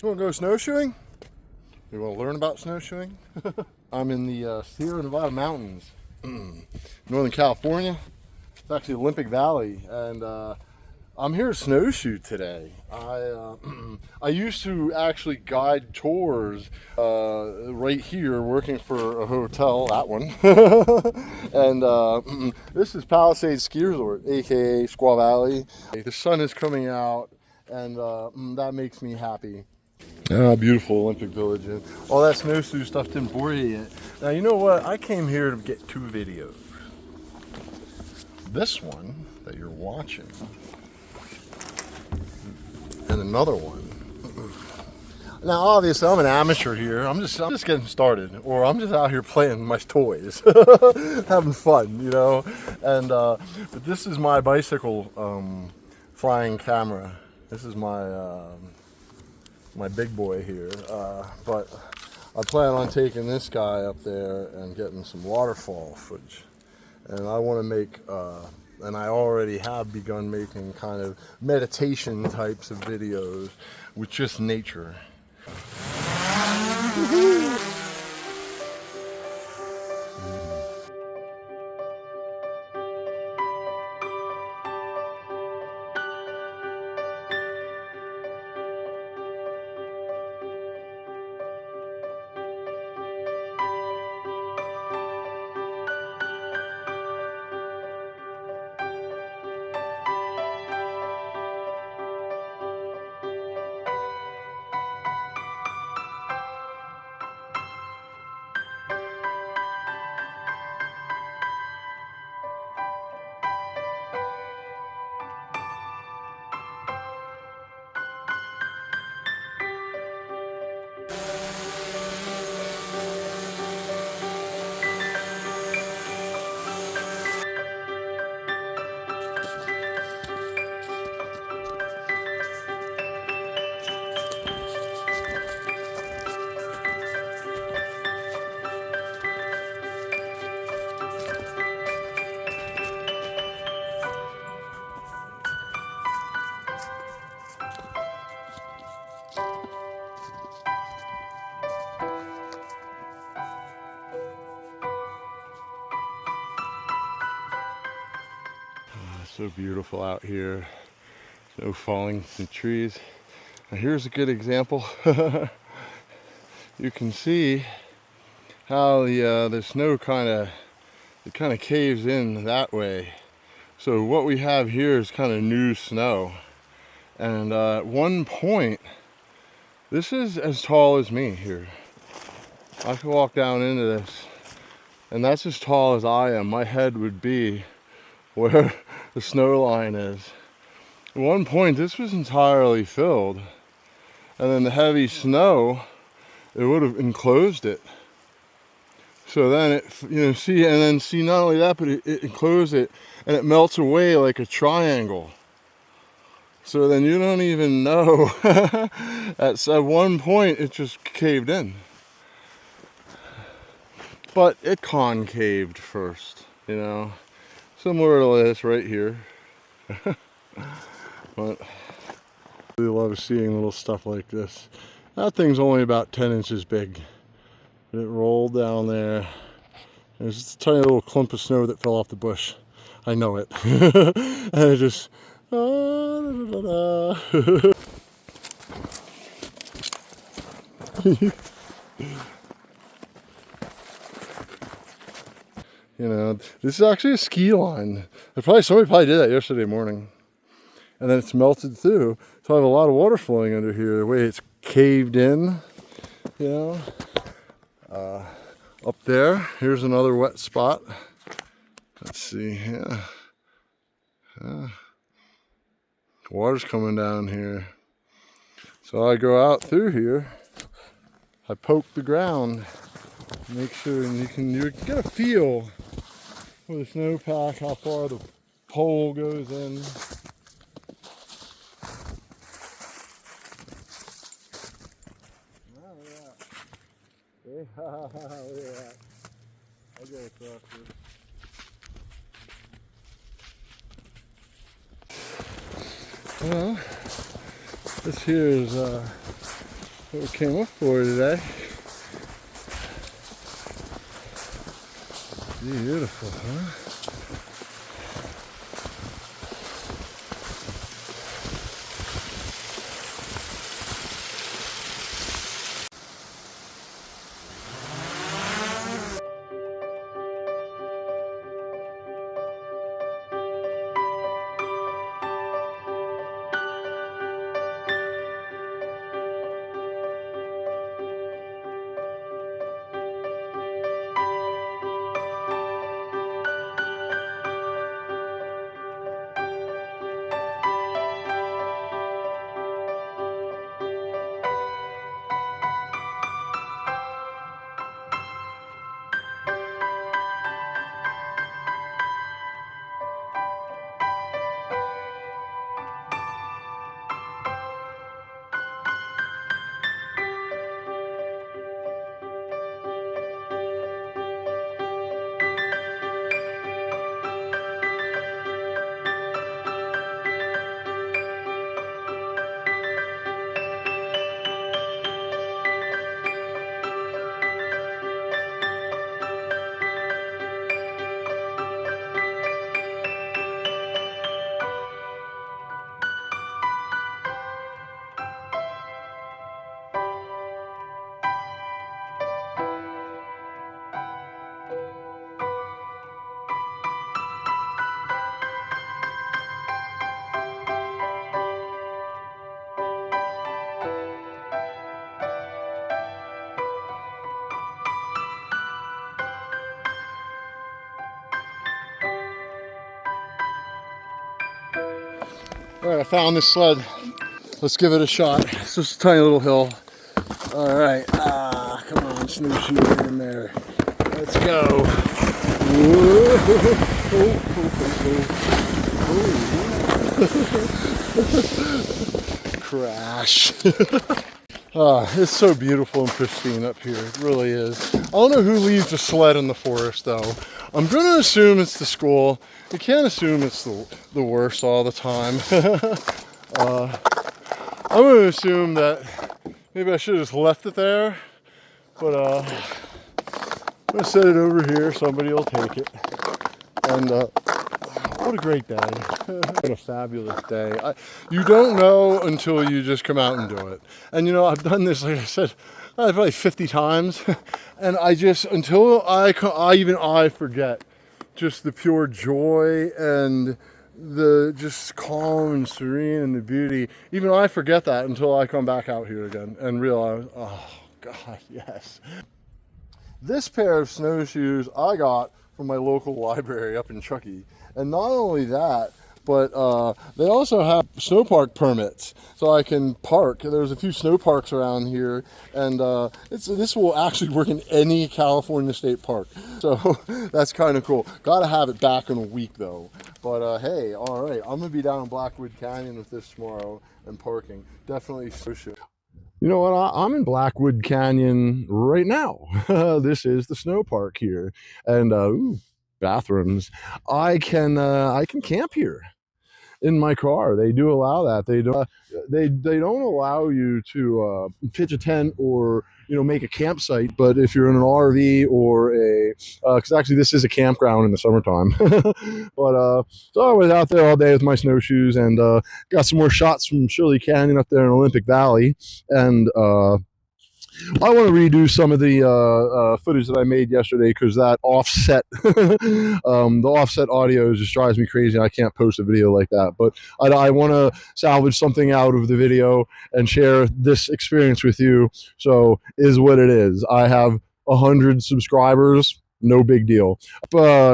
You want to go snowshoeing? You want to learn about snowshoeing? I'm in the Sierra Nevada mountains, Northern California. It's actually Olympic Valley, and I'm here to snowshoe today. I used to actually guide tours right here, working for a hotel, that one. And this is Palisades Ski Resort, aka Squaw Valley. The sun is coming out, and that makes me happy. Ah, beautiful Olympic Village. And all that snowshoe stuff didn't bore you yet. Now, you know what? I came here to get two videos. This one that you're watching, and another one. Now, obviously, I'm an amateur here. I'm just getting started, or I'm just out here playing with my toys, having fun, you know. And but this is my bicycle flying camera. This is my my big boy here. But I plan on taking this guy up there and getting some waterfall footage. And I want to make, and I already have begun making kind of meditation types of videos with just nature. So beautiful out here. Snow falling from trees. Now here's a good example. You can see how the snow kind of caves in that way. So what we have here is kind of new snow. And at one point, this is as tall as me here. I could walk down into this, and that's as tall as I am. My head would be where the snow line is. At one point this was entirely filled, and then the heavy snow, it would have enclosed it. So then it, see not only that, but it enclosed it, and it melts away like a triangle. So then you don't even know. At one point it just caved in, but it concaved first, you know. Similar to this right here. But I really love seeing little stuff like this. That thing's only about 10 inches big. And it rolled down there. There's just a tiny little clump of snow that fell off the bush. I know it. And it just... You know, this is actually a ski line. Somebody probably did that yesterday morning. And then it's melted through. So I have a lot of water flowing under here. The way it's caved in, you know. Up there, here's another wet spot. Let's see, yeah. Water's coming down here. So I go out through here. I poke the ground. Make sure, and you can get a feel for the snowpack, how far the pole goes in. Wow, look at that. Yeah, look at that. I'll go across here. Well, this here is what we came up for today. Beautiful, huh? All right, I found this sled. Let's give it a shot. It's just a tiny little hill. All right, come on, snowshoe in there. Let's go. Crash. It's so beautiful and pristine up here. It really is. I don't know who leaves a sled in the forest, though. I'm going to assume it's the school. You can't assume it's the worst all the time. I'm going to assume that maybe I should have just left it there. But I'm going to set it over here. Somebody will take it. And what a great day. What a fabulous day. You don't know until you just come out and do it. And you know, I've done this, like I said, probably 50 times. And I just, until I forget just the pure joy and the just calm and serene and the beauty. Even I forget that until I come back out here again and realize, oh God, yes. This pair of snowshoes I got from my local library up in Truckee. And not only that, but they also have snow park permits, so I can park. There's a few snow parks around here, and this will actually work in any California state park. So that's kind of cool. Gotta have it back in a week though. But hey, all right, I'm gonna be down in Blackwood Canyon with this tomorrow and parking. Definitely snowshoe. You know what? I'm in Blackwood Canyon right now. This is the snow park here, and ooh, bathrooms. I can camp here in my car. They do allow that. They don't allow you to pitch a tent or make a campsite. But if you're in an RV or a because actually this is a campground in the summertime. But so I was out there all day with my snowshoes and got some more shots from Shirley Canyon up there in Olympic Valley, and I want to redo some of the footage that I made yesterday because that offset, the offset audio just drives me crazy. I can't post a video like that, but I want to salvage something out of the video and share this experience with you. So is what it is. I have 100 subscribers. No big deal.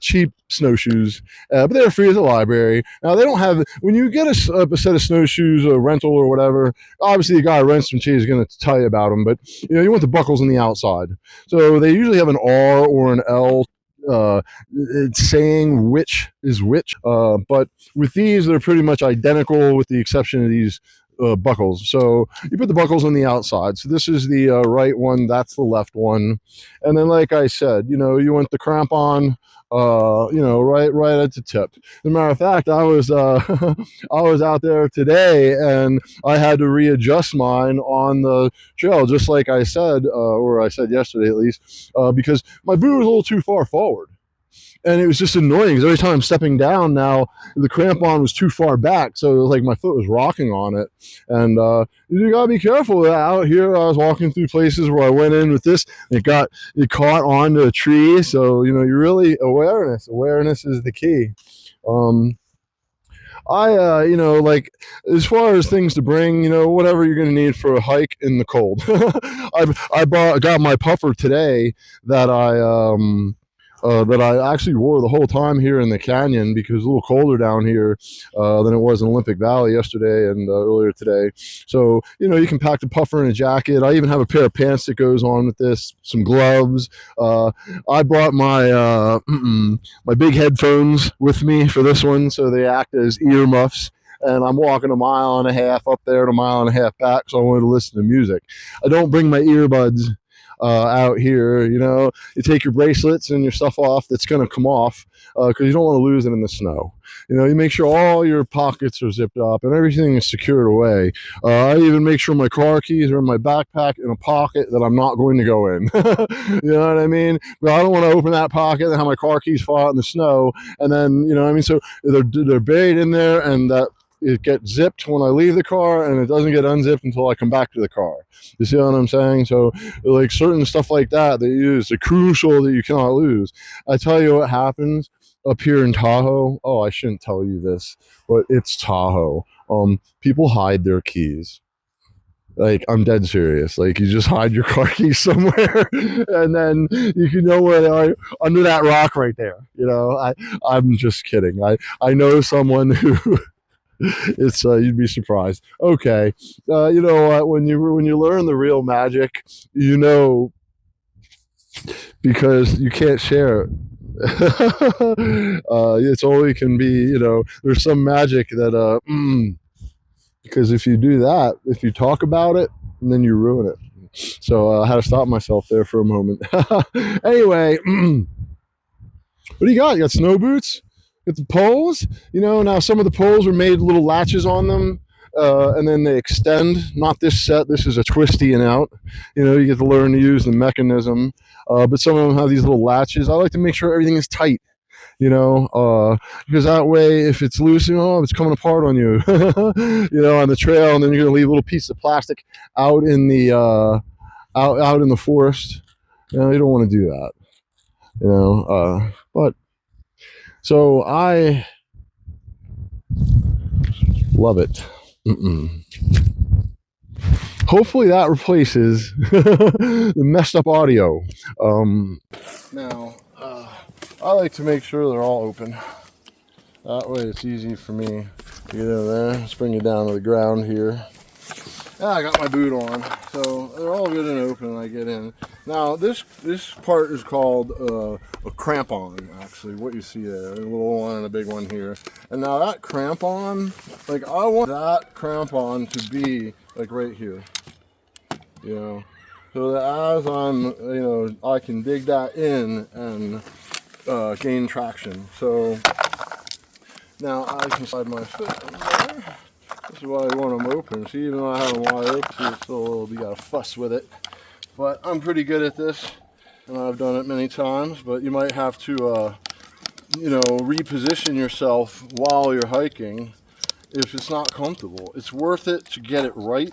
Cheap snowshoes, but they're free at the library. Now they don't have, when you get a set of snowshoes, a rental or whatever, obviously the guy who rents them to you is going to tell you about them, but you want the buckles on the outside. So they usually have an R or an L it's saying which is which. But with these, they're pretty much identical with the exception of these buckles. So you put the buckles on the outside. So this is the right one, that's the left one. And then, like I said, you want the crampon, right at the tip. As a matter of fact, I was I was out there today, and I had to readjust mine on the trail, just like I said, or I said yesterday at least, because my boot was a little too far forward. And it was just annoying because every time I'm stepping down now, the crampon was too far back. So it was like my foot was rocking on it. And you got to be careful with that. Out here, I was walking through places where I went in with this. It caught onto a tree. So, you really, awareness is the key. Like, as far as things to bring, whatever you're going to need for a hike in the cold. Got my puffer today that I actually wore the whole time here in the canyon because it's a little colder down here than it was in Olympic Valley yesterday and earlier today. So, you can pack the puffer in a jacket. I even have a pair of pants that goes on with this, some gloves. I brought my my big headphones with me for this one, so they act as ear muffs. And I'm walking a mile and a half up there and a mile and a half back, so I wanted to listen to music. I don't bring my earbuds out here. You take your bracelets and your stuff off that's going to come off because you don't want to lose it in the snow. You make sure all your pockets are zipped up and everything is secured away. I even make sure my car keys are in my backpack in a pocket that I'm not going to go in. You know what I mean? But I don't want to open that pocket and have my car keys fall out in the snow. And then, so they're buried in there, and that it gets zipped when I leave the car, and it doesn't get unzipped until I come back to the car. You see what I'm saying? So, like, certain stuff like that you use, are crucial that you cannot lose. I tell you what happens up here in Tahoe. Oh, I shouldn't tell you this, but it's Tahoe. People hide their keys. Like, I'm dead serious. Like, you just hide your car keys somewhere, and then you can know where they are under that rock right there. I'm just kidding. I know someone who. It's you'd be surprised. Okay, you know what? When you learn the real magic, because you can't share it. It's all it can be. There's some magic that because if you do that, if you talk about it, then you ruin it. So I had to stop myself there for a moment. Anyway, what do you got? You got snow boots? Get the poles. Now some of the poles are made little latches on them, and then they extend. Not this set. This is a twisty and out. You get to learn to use the mechanism. But some of them have these little latches. I like to make sure everything is tight. Because that way, if it's loose, it's coming apart on you. On the trail, and then you're gonna leave a little piece of plastic out in the out in the forest. You don't want to do that. But. So I love it. Hopefully that replaces the messed up audio. Now, I like to make sure they're all open. That way it's easy for me to get in there. Let's bring it down to the ground here. I got my boot on, so they're all good and open when I get in. Now this part is called a crampon, actually, what you see there, a little one and a big one here. And now that crampon, like, I want that crampon to be like right here, so that as I'm, I can dig that in and gain traction. So now I can slide my foot in there. This is why I want them open. See, even though I have them wide open, see, it's still a little, you gotta fuss with it. But I'm pretty good at this, and I've done it many times. But you might have to, reposition yourself while you're hiking if it's not comfortable. It's worth it to get it right,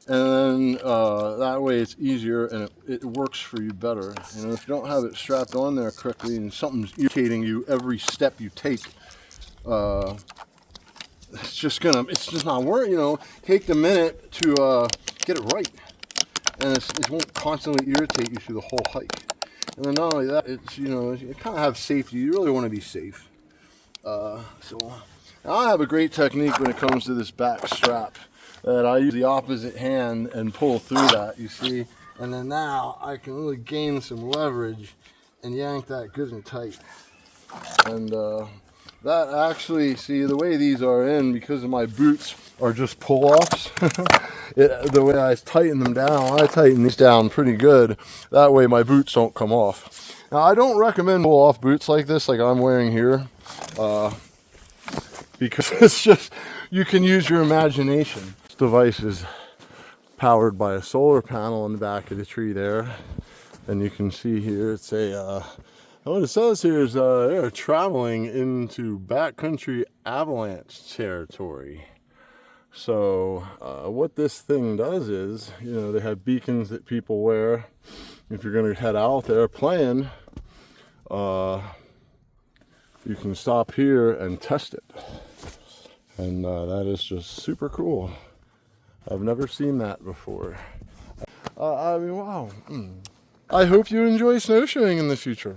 and then that way it's easier and it works for you better. If you don't have it strapped on there correctly and something's irritating you every step you take, it's just not worth. Take the minute to get it right, and it won't constantly irritate you through the whole hike. And then not only that, it's you kind of have safety. You really want to be safe. So I have a great technique when it comes to this back strap, that I use the opposite hand and pull through that. You see, and then now I can really gain some leverage and yank that good and tight. And that actually, see the way these are in, because of my boots are just pull-offs, the way I tighten them down, I tighten these down pretty good. That way my boots don't come off. Now I don't recommend pull-off boots like this, like I'm wearing here, because it's just, you can use your imagination. This device is powered by a solar panel in the back of the tree there. And you can see here, it's a, what it says here is they're traveling into backcountry avalanche territory. So what this thing does is, you know, they have beacons that people wear. If you're going to head out there playing, you can stop here and test it. And that is just super cool. I've never seen that before. I mean, wow. I hope you enjoy snowshoeing in the future.